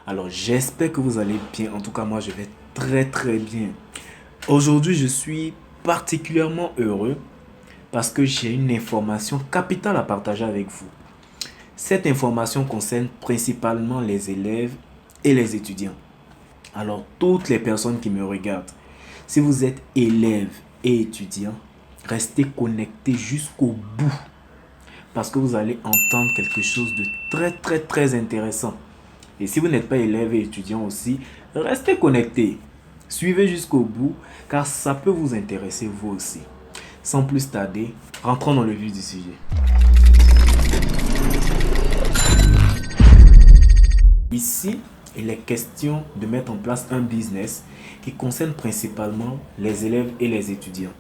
Alors j'espère que vous allez bien. En tout cas, moi je vais très bien. Aujourd'hui, je suis particulièrement heureux parce que j'ai une information capitale à partager avec vous. Cette information concerne principalement les élèves et les étudiants. Alors toutes les personnes qui me regardent, si vous êtes élève et étudiant, restez connectés jusqu'au bout parce que vous allez entendre quelque chose de très intéressant. Et si vous n'êtes pas élève et étudiant aussi, restez connectés. Suivez jusqu'au bout car ça peut vous intéresser vous aussi. Sans plus tarder, rentrons dans le vif du sujet. Ici, il est question de mettre en place un business qui concerne principalement les élèves et les étudiants.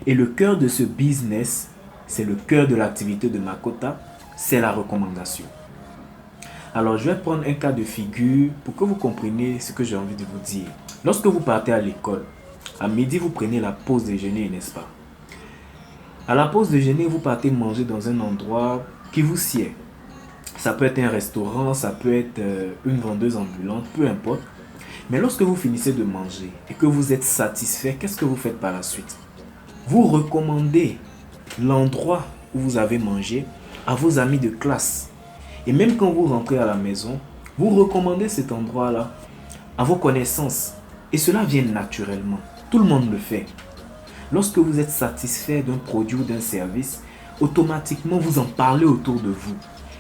Et le cœur de ce business, c'est le cœur de l'activité de Makota, c'est la recommandation. Alors, je vais prendre un cas de figure pour que vous compreniez ce que j'ai envie de vous dire. Lorsque vous partez à l'école, à midi, vous prenez la pause déjeuner, n'est-ce pas? À la pause déjeuner, vous partez manger dans un endroit qui vous sied. Ça peut être un restaurant, ça peut être une vendeuse ambulante, peu importe. Mais lorsque vous finissez de manger et que vous êtes satisfait, qu'est-ce que vous faites par la suite? Vous recommandez l'endroit où vous avez mangé à vos amis de classe. Et même quand vous rentrez à la maison, vous recommandez cet endroit-là à vos connaissances. Et cela vient naturellement. Tout le monde le fait. Lorsque vous êtes satisfait d'un produit ou d'un service, automatiquement vous en parlez autour de vous.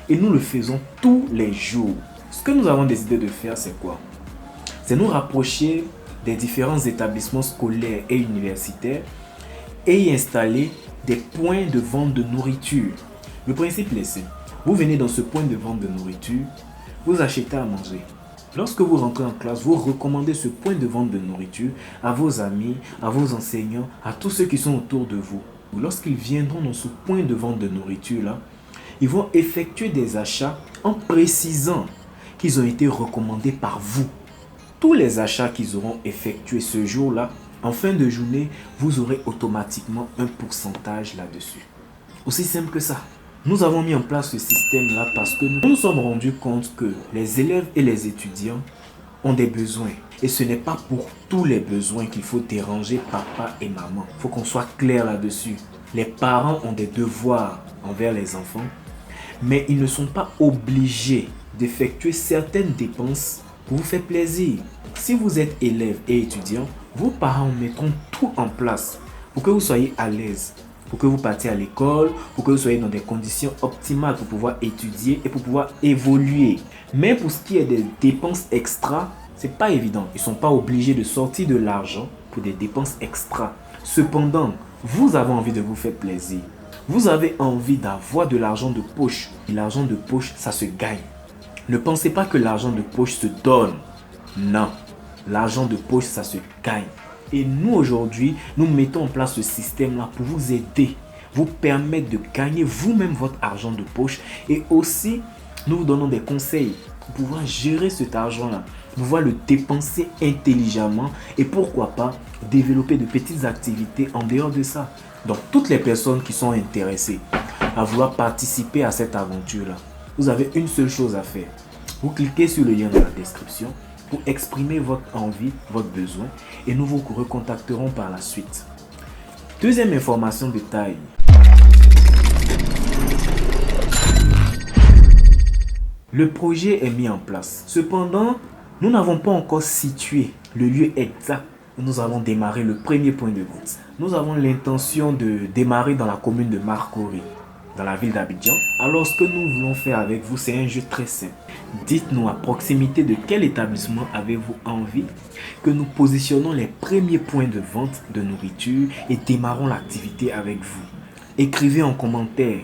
Et nous le faisons tous les jours. Ce que nous avons décidé de faire, c'est quoi? C'est nous rapprocher des différents établissements scolaires et universitaires et y installer des points de vente de nourriture. Le principe est simple. Vous venez dans ce point de vente de nourriture, vous achetez à manger. Lorsque vous rentrez en classe, vous recommandez ce point de vente de nourriture à vos amis, à vos enseignants, à tous ceux qui sont autour de vous. Lorsqu'ils viendront dans ce point de vente de nourriture-là, ils vont effectuer des achats en précisant qu'ils ont été recommandés par vous. Tous les achats qu'ils auront effectués ce jour-là, en fin de journée, vous aurez automatiquement un pourcentage là-dessus. Aussi simple que ça. Nous avons mis en place ce système-là parce que nous nous sommes rendus compte que les élèves et les étudiants ont des besoins. Et ce n'est pas pour tous les besoins qu'il faut déranger papa et maman. Il faut qu'on soit clair là-dessus. Les parents ont des devoirs envers les enfants, mais ils ne sont pas obligés d'effectuer certaines dépenses pour vous faire plaisir. Si vous êtes élève et étudiant, vos parents mettront tout en place pour que vous soyez à l'aise, pour que vous partiez à l'école, pour que vous soyez dans des conditions optimales pour pouvoir étudier et pour pouvoir évoluer. Mais pour ce qui est des dépenses extra, c'est pas évident. Ils ne sont pas obligés de sortir de l'argent pour des dépenses extra. Cependant, vous avez envie de vous faire plaisir. Vous avez envie d'avoir de l'argent de poche. Et l'argent de poche, ça se gagne. Ne pensez pas que l'argent de poche se donne. Non, l'argent de poche, ça se gagne. Et nous, aujourd'hui, nous mettons en place ce système-là pour vous aider, vous permettre de gagner vous-même votre argent de poche. Et aussi, nous vous donnons des conseils pour pouvoir gérer cet argent-là, pour pouvoir le dépenser intelligemment et pourquoi pas développer de petites activités en dehors de ça. Donc, toutes les personnes qui sont intéressées à vouloir participer à cette aventure-là, vous avez une seule chose à faire. Vous cliquez sur le lien dans la description pour exprimer votre envie, votre besoin et nous vous recontacterons par la suite. Deuxième information de taille. Le projet est mis en place. Cependant, nous n'avons pas encore situé le lieu exact où nous allons démarrer le premier point de vente. Nous avons l'intention de démarrer dans la commune de Marcory, dans la ville d'Abidjan. Alors ce que nous voulons faire avec vous, c'est un jeu très simple. Dites-nous à proximité de quel établissement avez-vous envie que nous positionnons les premiers points de vente de nourriture et démarrons l'activité avec vous. Écrivez en commentaire,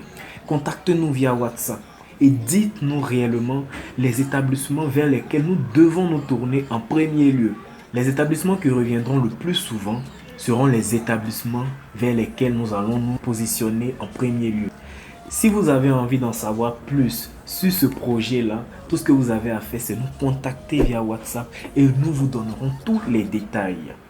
contactez-nous via WhatsApp et dites-nous réellement les établissements vers lesquels nous devons nous tourner en premier lieu. Les établissements qui reviendront le plus souvent seront les établissements vers lesquels nous allons nous positionner en premier lieu. Si vous avez envie d'en savoir plus sur ce projet-là, tout ce que vous avez à faire, c'est nous contacter via WhatsApp et nous vous donnerons tous les détails.